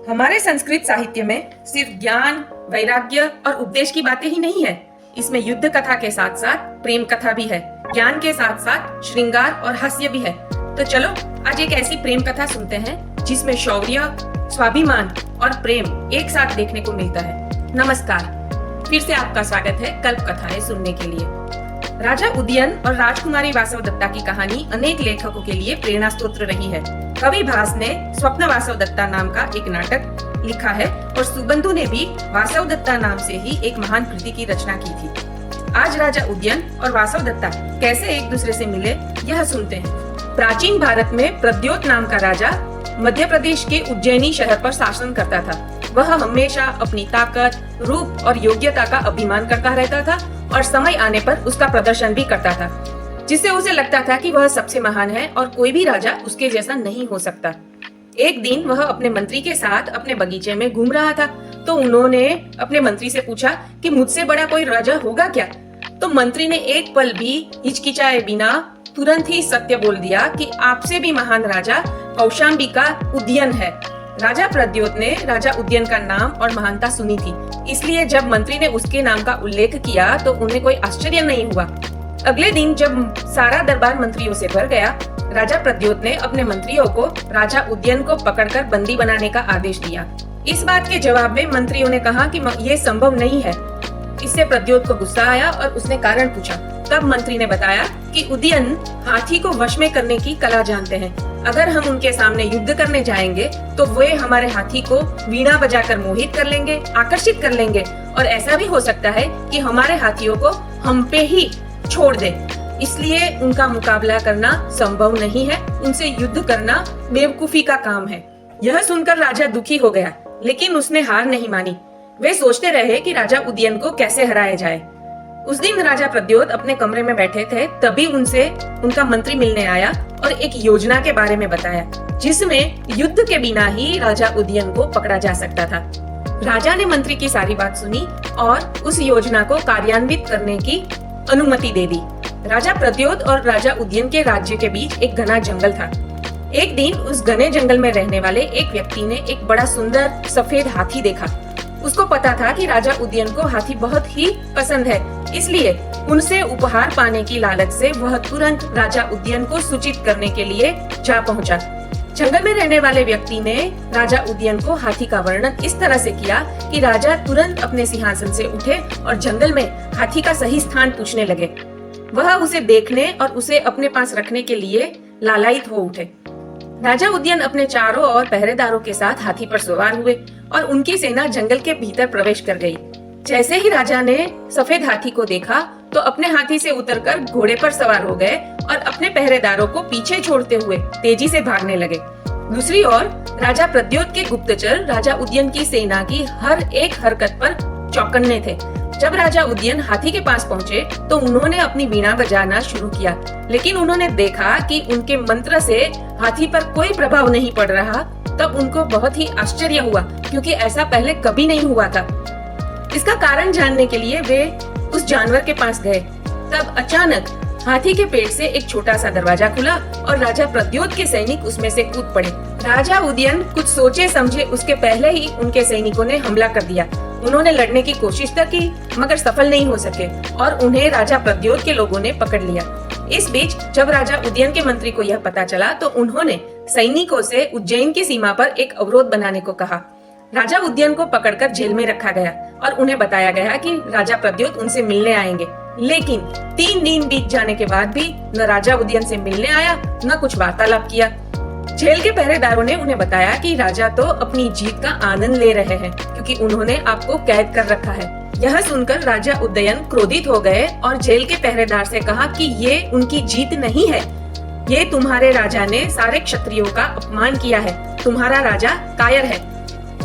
हमारे संस्कृत साहित्य में सिर्फ ज्ञान, वैराग्य और उपदेश की बातें ही नहीं है। इसमें युद्ध कथा के साथ साथ प्रेम कथा भी है। ज्ञान के साथ साथ श्रृंगार और हास्य भी है। तो चलो आज एक ऐसी प्रेम कथा सुनते हैं जिसमें शौर्य, स्वाभिमान और प्रेम एक साथ देखने को मिलता है। नमस्कार, फिर से आपका स्वागत है कल्प कथाएं सुनने के लिए। राजा उदयन और राजकुमारी वासवदत्ता की कहानी अनेक लेखकों के लिए प्रेरणा स्रोत रही है। कवि भास ने स्वप्न वासवदत्ता नाम का एक नाटक लिखा है और सुबंधु ने भी वासवदत्ता नाम से ही एक महान कृति की रचना की थी। आज राजा उदयन और वासवदत्ता कैसे एक दूसरे से मिले, यह सुनते हैं। प्राचीन भारत में प्रद्योत नाम का राजा मध्य प्रदेश के उज्जैनी शहर पर शासन करता था। वह हमेशा अपनी ताकत, रूप और योग्यता का अभिमान करता रहता था और समय आने पर उसका प्रदर्शन भी करता था, जिससे उसे लगता था कि वह सबसे महान है और कोई भी राजा उसके जैसा नहीं हो सकता। एक दिन वह अपने मंत्री के साथ अपने बगीचे में घूम रहा था, तो उन्होंने अपने मंत्री से पूछा कि मुझसे बड़ा कोई राजा होगा क्या? तो मंत्री ने एक पल भी हिचकिचाए बिना तुरंत ही सत्य बोल दिया कि आपसे भी महान राजा कौशाम्बी का उदयन है। राजा प्रद्योत ने राजा उदयन का नाम और महानता सुनी थी, इसलिए जब मंत्री ने उसके नाम का उल्लेख किया तो उन्हें कोई आश्चर्य नहीं हुआ। अगले दिन जब सारा दरबार मंत्रियों से भर गया, राजा प्रद्योत ने अपने मंत्रियों को राजा उदयन को पकड़कर बंदी बनाने का आदेश दिया। इस बात के जवाब में मंत्रियों ने कहा कि यह संभव नहीं है। इससे प्रद्योत को गुस्सा आया और उसने कारण पूछा। तब मंत्री ने बताया कि उदयन हाथी को वश में करने की कला जानते हैं। अगर हम उनके सामने युद्ध करने जाएंगे तो वे हमारे हाथी को वीणा बजाकर मोहित कर लेंगे, आकर्षित कर लेंगे और ऐसा भी हो सकता है कि हमारे हाथियों को हम पे ही छोड़ दे। इसलिए उनका मुकाबला करना संभव नहीं है। उनसे युद्ध करना बेवकूफी का काम है। यह सुनकर राजा दुखी हो गया, लेकिन उसने हार नहीं मानी। वे सोचते रहे कि राजा उदयन को कैसे हराया जाए। उस दिन राजा प्रद्योत अपने कमरे में बैठे थे, तभी उनसे उनका मंत्री मिलने आया और एक योजना के बारे में बताया, जिसमें युद्ध के बिना ही राजा उदयन को पकड़ा जा सकता था। राजा ने मंत्री की सारी बात सुनी और उस योजना को कार्यान्वित करने की अनुमति दे दी। राजा प्रद्योत और राजा उदयन के राज्य के बीच एक घना जंगल था। एक दिन उस घने जंगल में रहने वाले एक व्यक्ति ने एक बड़ा सुंदर सफेद हाथी देखा। उसको पता था कि राजा उदयन को हाथी बहुत ही पसंद है, इसलिए उनसे उपहार पाने की लालच से वह तुरंत राजा उदयन को सूचित करने के लिए जा पहुंचा। जंगल में रहने वाले व्यक्ति ने राजा उदयन को हाथी का वर्णन इस तरह से किया कि राजा तुरंत अपने सिंहासन से उठे और जंगल में हाथी का सही स्थान पूछने लगे। वह उसे देखने और उसे अपने पास रखने के लिए लालायित हो उठे। राजा उदयन अपने चारों ओर पहरेदारों के साथ हाथी पर सवार हुए और उनकी सेना जंगल के भीतर प्रवेश कर गई। जैसे ही राजा ने सफेद हाथी को देखा तो अपने हाथी से उतरकर घोड़े पर सवार हो गए और अपने पहरेदारों को पीछे छोड़ते हुए तेजी से भागने लगे। दूसरी ओर राजा प्रद्योत के गुप्तचर राजा उदयन की सेना की हर एक हरकत पर चौकन्ने थे। जब राजा उदयन हाथी के पास पहुँचे तो उन्होंने अपनी वीणा बजाना शुरू किया, लेकिन उन्होंने देखा कि उनके मंत्र से हाथी पर कोई प्रभाव नहीं पड़ रहा। तब उनको बहुत ही आश्चर्य हुआ, क्योंकि ऐसा पहले कभी नहीं हुआ था। इसका कारण जानने के लिए वे उस जानवर के पास गए। तब अचानक हाथी के पेट से एक छोटा सा दरवाजा खुला और राजा प्रद्योत के सैनिक उसमें से कूद पड़े। राजा उदयन कुछ सोचे समझे उसके पहले ही उनके सैनिकों ने हमला कर दिया। उन्होंने लड़ने की कोशिश तक की, मगर सफल नहीं हो सके और उन्हें राजा प्रद्योत के लोगों ने पकड़ लिया। इस बीच जब राजा उदयन के मंत्री को यह पता चला तो उन्होंने सैनिकों से उज्जैन की सीमा पर एक अवरोध बनाने को कहा। राजा उदयन को पकड़कर जेल में रखा गया और उन्हें बताया गया कि राजा प्रद्योत उनसे मिलने आएंगे। लेकिन 3 दिन बीत जाने के बाद भी न राजा उदयन से मिलने आया, न कुछ वार्तालाप किया। जेल के पहरेदारों ने उन्हें बताया कि राजा तो अपनी जीत का आनंद ले रहे हैं, क्योंकि उन्होंने आपको कैद कर रखा है। यह सुनकर राजा उदयन क्रोधित हो गए और जेल के पहरेदार से कहा कि ये उनकी जीत नहीं है, ये तुम्हारे राजा ने सारे क्षत्रियों का अपमान किया है। तुम्हारा राजा कायर है।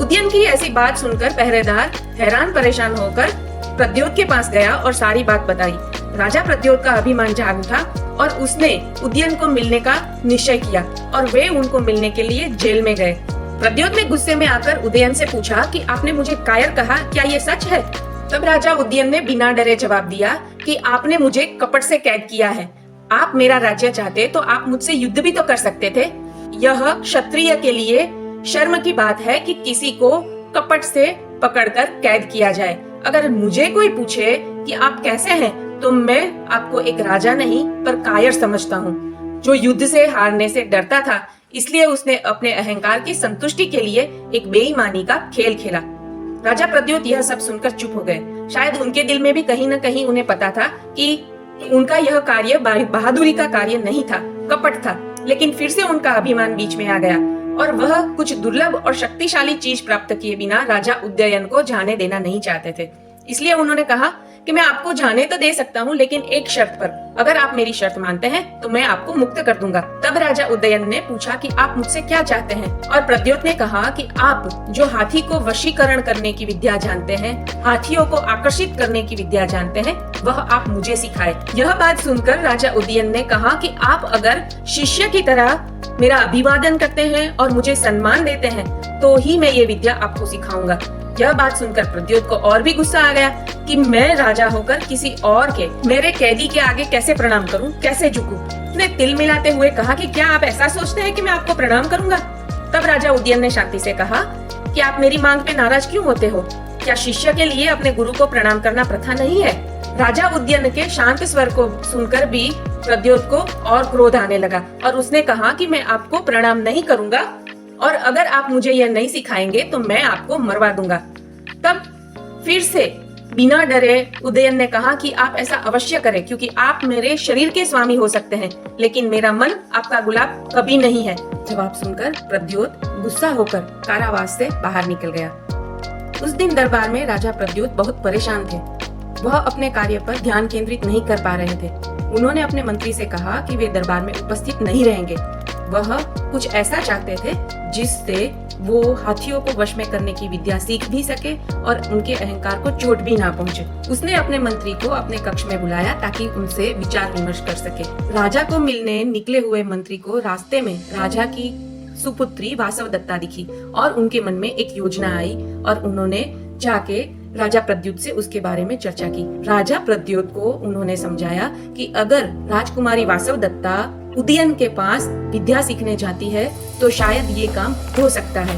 उदयन की ऐसी बात सुनकर पहरेदार हैरान परेशान होकर प्रद्योत के पास गया और सारी बात बताई। राजा प्रद्योत का अभिमान जाग उठा और उसने उदयन को मिलने का निश्चय किया और वे उनको मिलने के लिए जेल में गए। प्रद्योत ने गुस्से में आकर उदयन से पूछा कि आपने मुझे कायर कहा, क्या ये सच है? तब राजा उदयन ने बिना डरे जवाब दिया कि आपने मुझे कपट से कैद किया है। आप मेरा राज्य चाहते तो आप मुझसे युद्ध भी तो कर सकते थे। यह क्षत्रिय के लिए शर्म की बात है कि किसी को कपट से पकड़कर कैद किया जाए। अगर मुझे कोई पूछे कि आप कैसे हैं, तो मैं आपको एक राजा नहीं पर कायर समझता हूँ, जो युद्ध से हारने से डरता था, इसलिए उसने अपने अहंकार की संतुष्टि के लिए एक बेईमानी का खेल खेला। राजा प्रद्योत यह सब सुनकर चुप हो गए। शायद उनके दिल में भी कहीं न कहीं उन्हें पता था कि उनका यह कार्य बहादुरी का कार्य नहीं था, कपट था। लेकिन फिर से उनका अभिमान बीच में आ गया और वह कुछ दुर्लभ और शक्तिशाली चीज प्राप्त किए बिना राजा उदयन को जाने देना नहीं चाहते थे। इसलिए उन्होंने कहा कि मैं आपको जाने तो दे सकता हूँ, लेकिन एक शर्त पर। अगर आप मेरी शर्त मानते हैं तो मैं आपको मुक्त कर दूंगा। तब राजा उदयन ने पूछा कि आप मुझसे क्या चाहते हैं? और प्रद्योत ने कहा कि आप जो हाथी को वशीकरण करने की विद्या जानते हैं, हाथियों को आकर्षित करने की विद्या जानते हैं, वह आप मुझे सिखाए। यह बात सुनकर राजा उदयन ने कहा कि आप अगर शिष्य की तरह मेरा अभिवादन करते हैं और मुझे सम्मान देते हैं, तो ही मैं ये विद्या आपको सिखाऊंगा। यह बात सुनकर प्रद्योत को और भी गुस्सा आ गया कि मैं राजा होकर किसी और के, मेरे कैदी के आगे कैसे प्रणाम करूं, कैसे झुकूं। उसने तिल मिलाते हुए कहा कि क्या आप ऐसा सोचते हैं कि मैं आपको प्रणाम करूंगा? तब राजा उदयन ने शांति से कहा कि आप मेरी मांग पे नाराज क्यों होते हो? क्या शिष्य के लिए अपने गुरु को प्रणाम करना प्रथा नहीं है? राजा उदयन के शांत स्वर को सुनकर भी प्रद्योत को और क्रोध आने लगा और उसने कहा कि मैं आपको प्रणाम नहीं करूंगा, और अगर आप मुझे यह नहीं सिखाएंगे तो मैं आपको मरवा दूंगा। तब फिर से बिना डरे उदयन ने कहा कि आप ऐसा अवश्य करें, क्योंकि आप मेरे शरीर के स्वामी हो सकते हैं, लेकिन मेरा मन आपका गुलाब कभी नहीं है। जवाब सुनकर प्रद्योत गुस्सा होकर कारावास से बाहर निकल गया। उस दिन दरबार में राजा प्रद्योत बहुत परेशान थे। वह अपने कार्य पर ध्यान केंद्रित नहीं कर पा रहे थे। उन्होंने अपने मंत्री से कहा कि वे दरबार में उपस्थित नहीं रहेंगे। वह कुछ ऐसा चाहते थे जिससे वो हाथियों को वश में करने की विद्या सीख भी सके और उनके अहंकार को चोट भी ना पहुंचे। उसने अपने मंत्री को अपने कक्ष में बुलाया ताकि उनसे विचार विमर्श कर सके। राजा को मिलने निकले हुए मंत्री को रास्ते में राजा की सुपुत्री वासवदत्ता दिखी और उनके मन में एक योजना आई और उन्होंने जाके राजा प्रद्योत से उसके बारे में चर्चा की। राजा प्रद्योत को उन्होंने समझाया कि अगर राजकुमारी वासवदत्ता उदयन के पास विद्या सीखने जाती है तो शायद ये काम हो सकता है।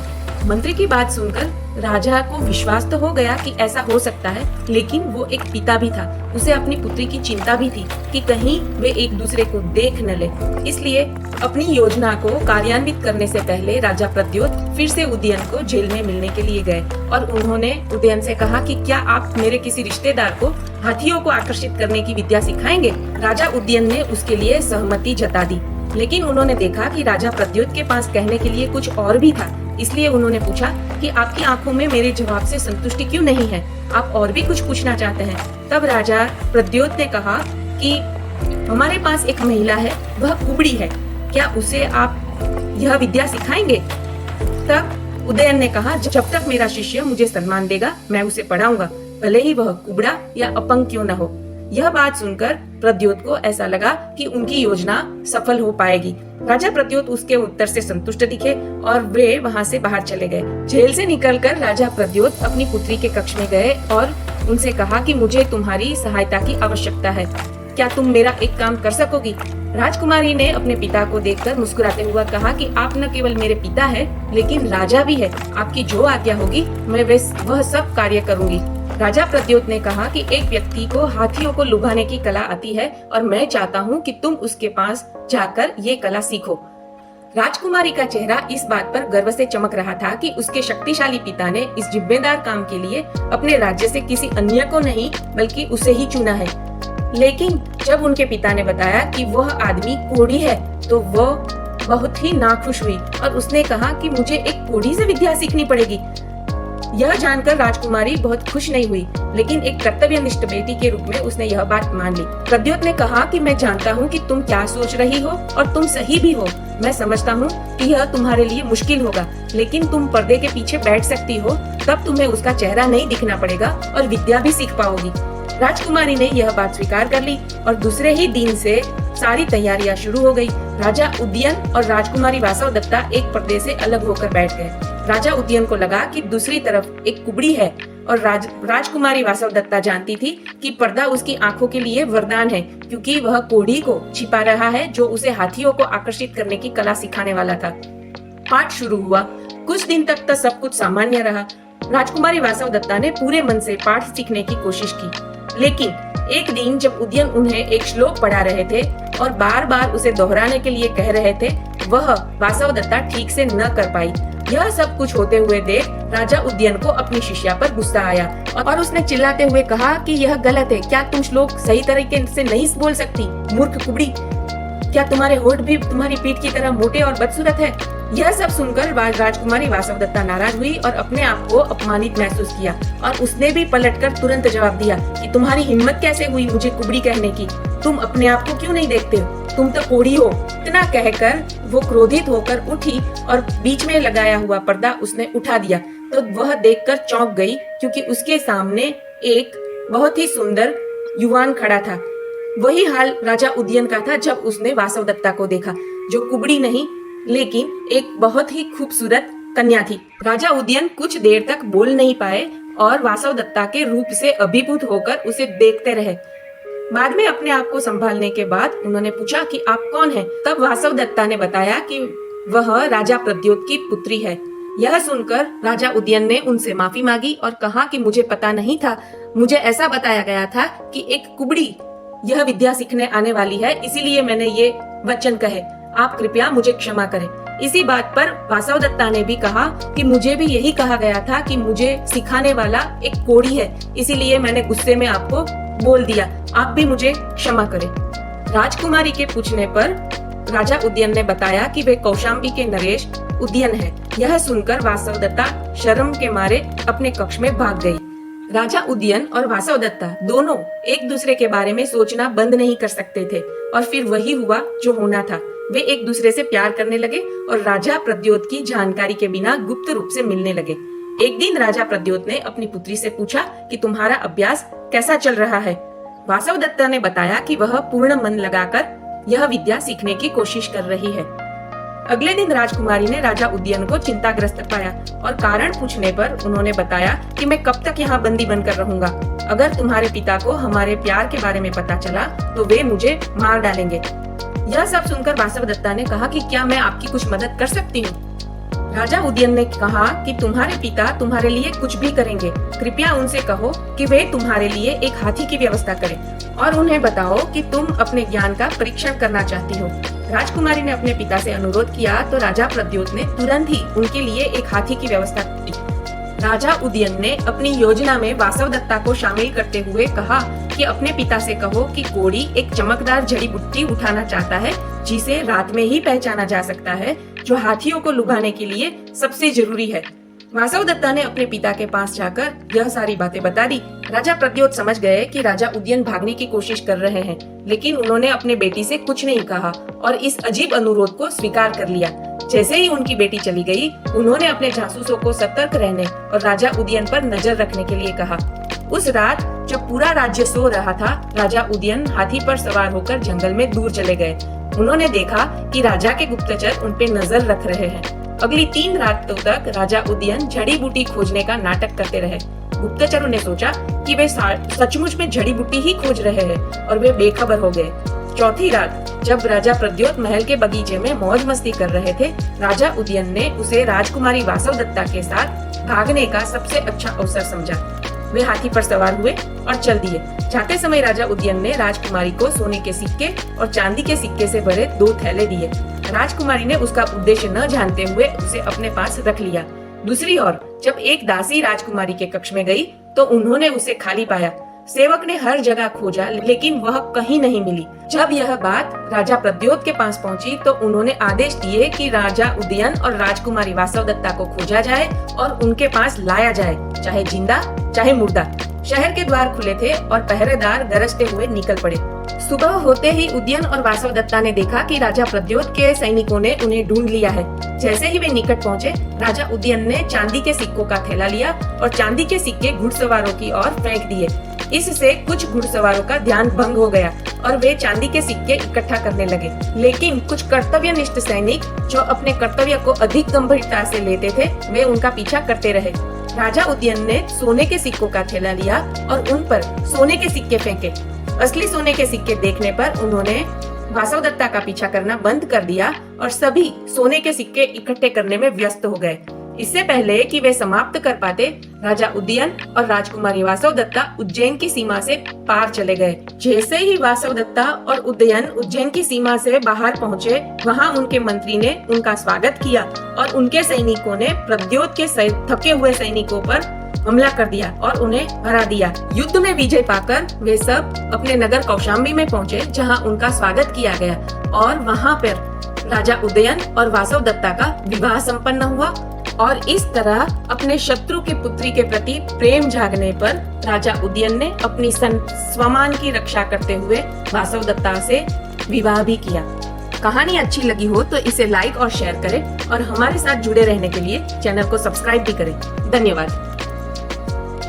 मंत्री की बात सुनकर राजा को विश्वास तो हो गया कि ऐसा हो सकता है, लेकिन वो एक पिता भी था। उसे अपनी पुत्री की चिंता भी थी कि कहीं वे एक दूसरे को देख न ले। इसलिए अपनी योजना को कार्यान्वित करने से पहले राजा प्रद्योत फिर से उदयन को जेल में मिलने के लिए गए और उन्होंने उदयन से कहा कि क्या आप मेरे किसी रिश्तेदार को हाथियों को आकर्षित करने की विद्या सिखाएंगे? राजा उदयन ने उसके लिए सहमति जता दी, लेकिन उन्होंने देखा कि राजा प्रद्योत के पास कहने के लिए कुछ और भी था। इसलिए उन्होंने पूछा कि आपकी आंखों में मेरे जवाब से संतुष्टि क्यों नहीं है? आप और भी कुछ पूछना चाहते हैं? तब राजा प्रद्योत ने कहा कि हमारे पास एक महिला है, वह कुबड़ी है, क्या उसे आप यह विद्या सिखाएंगे? तब उदयन ने कहा जब तक मेरा शिष्य मुझे सम्मान देगा मैं उसे पढ़ाऊंगा, भले ही वह कुबड़ा या अपंग क्यों न हो। यह बात सुनकर प्रद्योत को ऐसा लगा कि उनकी योजना सफल हो पाएगी। राजा प्रद्योत उसके उत्तर से संतुष्ट दिखे और वे वहां से बाहर चले गए। जेल से निकलकर राजा प्रद्योत अपनी पुत्री के कक्ष में गए और उनसे कहा कि मुझे तुम्हारी सहायता की आवश्यकता है, क्या तुम मेरा एक काम कर सकोगी? राजकुमारी ने अपने पिता को देखकर मुस्कुराते हुए कहा कि आप न केवल मेरे पिता हैं, लेकिन राजा भी है। आपकी जो आज्ञा होगी मैं वह सब कार्य करूंगी। राजा प्रद्योत ने कहा कि एक व्यक्ति को हाथियों को लुभाने की कला आती है और मैं चाहता हूँ कि तुम उसके पास जाकर ये कला सीखो। राजकुमारी का चेहरा इस बात पर गर्व से चमक रहा था कि उसके शक्तिशाली पिता ने इस जिम्मेदार काम के लिए अपने राज्य से किसी अन्य को नहीं बल्कि उसे ही चुना है। लेकिन जब उनके पिता ने बताया कि वह आदमी कोढ़ी है तो वह बहुत ही नाखुश हुई और उसने कहा कि मुझे एक कोढ़ी से विद्या सीखनी पड़ेगी। यह जानकर राजकुमारी बहुत खुश नहीं हुई, लेकिन एक कर्तव्यनिष्ठ बेटी के रूप में उसने यह बात मान ली। प्रद्योत ने कहा कि मैं जानता हूँ कि तुम क्या सोच रही हो और तुम सही भी हो। मैं समझता हूँ कि यह तुम्हारे लिए मुश्किल होगा, लेकिन तुम पर्दे के पीछे बैठ सकती हो, तब तुम्हें उसका चेहरा नहीं दिखना पड़ेगा और विद्या भी सीख पाओगी। राजकुमारी ने यह बात स्वीकार कर ली और दूसरे ही दिन से सारी तैयारियां शुरू हो गई। राजा उदयन और राजकुमारी वासवदत्ता एक पर्दे से अलग होकर बैठ गए। राजा उदयन को लगा कि दूसरी तरफ एक कुबड़ी है और राजकुमारी वासवदत्ता जानती थी कि पर्दा उसकी आंखों के लिए वरदान है, क्योंकि वह कोढ़ी को छिपा रहा है जो उसे हाथियों को आकर्षित करने की कला सिखाने वाला था। पाठ शुरू हुआ। कुछ दिन तक तो सब कुछ सामान्य रहा। राजकुमारी वासवदत्ता ने पूरे मन से पाठ सीखने की कोशिश की, लेकिन एक दिन जब उदयन उन्हें एक श्लोक पढ़ा रहे थे और बार बार उसे दोहराने के लिए कह रहे थे, वह वासवदत्ता ठीक से न कर पाई। यह सब कुछ होते हुए देख राजा उदयन को अपनी शिष्या पर गुस्सा आया और उसने चिल्लाते हुए कहा कि यह गलत है। क्या तुम श्लोक सही तरीके से नहीं बोल सकती, मूर्ख कुबड़ी? क्या तुम्हारे होठ भी तुम्हारी पीठ की तरह मोटे और बदसूरत है? यह सब सुनकर राजकुमारी वासवदत्ता नाराज हुई और अपने आप को अपमानित महसूस किया और उसने भी पलटकर तुरंत जवाब दिया कि तुम्हारी हिम्मत कैसे हुई मुझे कुबड़ी कहने की? तुम अपने आप को क्यों नहीं देखते हो? तुम तो कोढ़ी हो। इतना कहकर वो क्रोधित होकर उठी और बीच में लगाया हुआ पर्दा उसने उठा दिया तो वह देखकर चौंक गई, क्योंकि उसके सामने एक बहुत ही सुंदर युवान खड़ा था। वही हाल राजा उदयन का था जब उसने वासवदत्ता को देखा, जो कुबड़ी नहीं लेकिन एक बहुत ही खूबसूरत कन्या थी। राजा उदयन कुछ देर तक बोल नहीं पाए और वासवदत्ता के रूप से अभिभूत होकर उसे देखते रहे। बाद में अपने आप को संभालने के बाद उन्होंने पूछा कि आप कौन हैं? तब वासवदत्ता ने बताया कि वह राजा प्रद्योत की पुत्री है। यह सुनकर राजा उदयन ने उनसे माफी मांगी और कहा कि मुझे पता नहीं था, मुझे ऐसा बताया गया था कि एक कुबड़ी यह विद्या सीखने आने वाली है, इसीलिए मैंने ये वचन कहे। आप कृपया मुझे क्षमा करें। इसी बात पर वासवदत्ता ने भी कहा कि मुझे भी यही कहा गया था कि मुझे सिखाने वाला एक कोढ़ी है, इसीलिए मैंने गुस्से में आपको बोल दिया। आप भी मुझे क्षमा करें। राजकुमारी के पूछने पर राजा उदयन ने बताया कि वे कौशाम्बी के नरेश उदयन हैं। यह सुनकर वासवदत्ता शर्म के मारे अपने कक्ष में भाग गई। राजा उदयन और वासवदत्ता दोनों एक दूसरे के बारे में सोचना बंद नहीं कर सकते थे और फिर वही हुआ जो होना था। वे एक दूसरे से प्यार करने लगे और राजा प्रद्योत की जानकारी के बिना गुप्त रूप से मिलने लगे। एक दिन राजा प्रद्योत ने अपनी पुत्री से पूछा कि तुम्हारा अभ्यास कैसा चल रहा है? वासवदत्ता ने बताया कि वह पूर्ण मन लगाकर यह विद्या सीखने की कोशिश कर रही है। अगले दिन राजकुमारी ने राजा उदयन को चिंताग्रस्त पाया और कारण पूछने पर उन्होंने बताया कि मैं कब तक यहाँ बंदी बनकर रहूंगा? अगर तुम्हारे पिता को हमारे प्यार के बारे में पता चला तो वे मुझे मार डालेंगे। यह सब सुनकर वासवदत्ता ने कहा कि क्या मैं आपकी कुछ मदद कर सकती हूँ? राजा उदयन ने कहा कि तुम्हारे पिता तुम्हारे लिए कुछ भी करेंगे। कृपया उनसे कहो कि वे तुम्हारे लिए एक हाथी की व्यवस्था करें और उन्हें बताओ कि तुम अपने ज्ञान का परीक्षण करना चाहती हो। राजकुमारी ने अपने पिता से अनुरोध किया तो राजा प्रद्योत ने तुरंत ही उनके लिए एक हाथी की व्यवस्था की। राजा उदयन ने अपनी योजना में वासवदत्ता को शामिल करते हुए कहा कि अपने पिता से कहो कि कोढ़ी एक चमकदार जड़ी बूटी उठाना चाहता है, जिसे रात में ही पहचाना जा सकता है, जो हाथियों को लुभाने के लिए सबसे जरूरी है। वासवदत्ता ने अपने पिता के पास जाकर यह सारी बातें बता दी। राजा प्रद्योत समझ गए कि राजा उदयन भागने की कोशिश कर रहे हैं, लेकिन उन्होंने अपने बेटी से कुछ नहीं कहा और इस अजीब अनुरोध को स्वीकार कर लिया। जैसे ही उनकी बेटी चली गई, उन्होंने अपने जासूसों को सतर्क रहने और राजा उदयन पर नजर रखने के लिए कहा। उस रात जब पूरा राज्य सो रहा था, राजा उदयन हाथी पर सवार होकर जंगल में दूर चले गए। उन्होंने देखा कि राजा के गुप्तचर उन पे नजर रख रहे हैं। अगली 3 रातों तक राजा उदयन जड़ी बूटी खोजने का नाटक करते रहे। गुप्तचरों ने सोचा कि वे सचमुच में जड़ी बूटी ही खोज रहे हैं और वे बेखबर हो गए। चौथी रात जब राजा प्रद्योत महल के बगीचे में मौज मस्ती कर रहे थे, राजा उदयन ने उसे राजकुमारी वासवदत्ता के साथ भागने का सबसे अच्छा अवसर समझा। वे हाथी पर सवार हुए और चल दिए। जाते समय राजा उदयन ने राजकुमारी को सोने के सिक्के और चांदी के सिक्के से भरे 2 थैले दिए। राजकुमारी ने उसका उद्देश्य न जानते हुए उसे अपने पास रख लिया। दूसरी ओर जब एक दासी राजकुमारी के कक्ष में गई तो उन्होंने उसे खाली पाया। सेवक ने हर जगह खोजा, लेकिन वह कहीं नहीं मिली। जब यह बात राजा प्रद्योत के पास पहुंची तो उन्होंने आदेश दिए कि राजा उदयन और राजकुमारी वासवदत्ता को खोजा जाए और उनके पास लाया जाए, चाहे जिंदा चाहे मुर्दा। शहर के द्वार खुले थे और पहरेदार गरजते हुए निकल पड़े। सुबह होते ही उदयन और वासवदत्ता ने देखा कि राजा प्रद्योत के सैनिकों ने उन्हें ढूंढ लिया है। जैसे ही वे निकट पहुंचे, राजा उदयन ने चांदी के सिक्कों का थैला लिया और चांदी के सिक्के घुड़सवारों की ओर फेंक दिए। इससे कुछ घुड़सवारों का ध्यान भंग हो गया और वे चांदी के सिक्के इकट्ठा करने लगे। लेकिन कुछ कर्तव्यनिष्ठ सैनिक जो अपने कर्तव्य को अधिक गंभीरता से लेते थे, वे उनका पीछा करते रहे। राजा उदयन ने सोने के सिक्कों का थैला लिया और उन पर सोने के सिक्के फेंके। असली सोने के सिक्के देखने पर उन्होंने वासवदत्ता का पीछा करना बंद कर दिया और सभी सोने के सिक्के इकट्ठे करने में व्यस्त हो गए। इससे पहले कि वे समाप्त कर पाते, राजा उदयन और राजकुमारी वासवदत्ता उज्जैन की सीमा से पार चले गए। जैसे ही वासवदत्ता और उदयन उज्जैन की सीमा से बाहर पहुंचे, वहां उनके मंत्री ने उनका स्वागत किया और उनके सैनिकों ने प्रद्योत के थके हुए सैनिकों पर हमला कर दिया और उन्हें हरा दिया। युद्ध में विजय पाकर वे सब अपने नगर कौशाम्बी में पहुंचे, जहां उनका स्वागत किया गया और वहां पर राजा उदयन और वासवदत्ता का विवाह संपन्न हुआ। और इस तरह अपने शत्रु की पुत्री के प्रति प्रेम जागने पर राजा उदयन ने अपनी स्वमान की रक्षा करते हुए वासवदत्ता से विवाह भी किया। कहानी अच्छी लगी हो तो इसे लाइक और शेयर करें और हमारे साथ जुड़े रहने के लिए चैनल को सब्सक्राइब भी करें। धन्यवाद।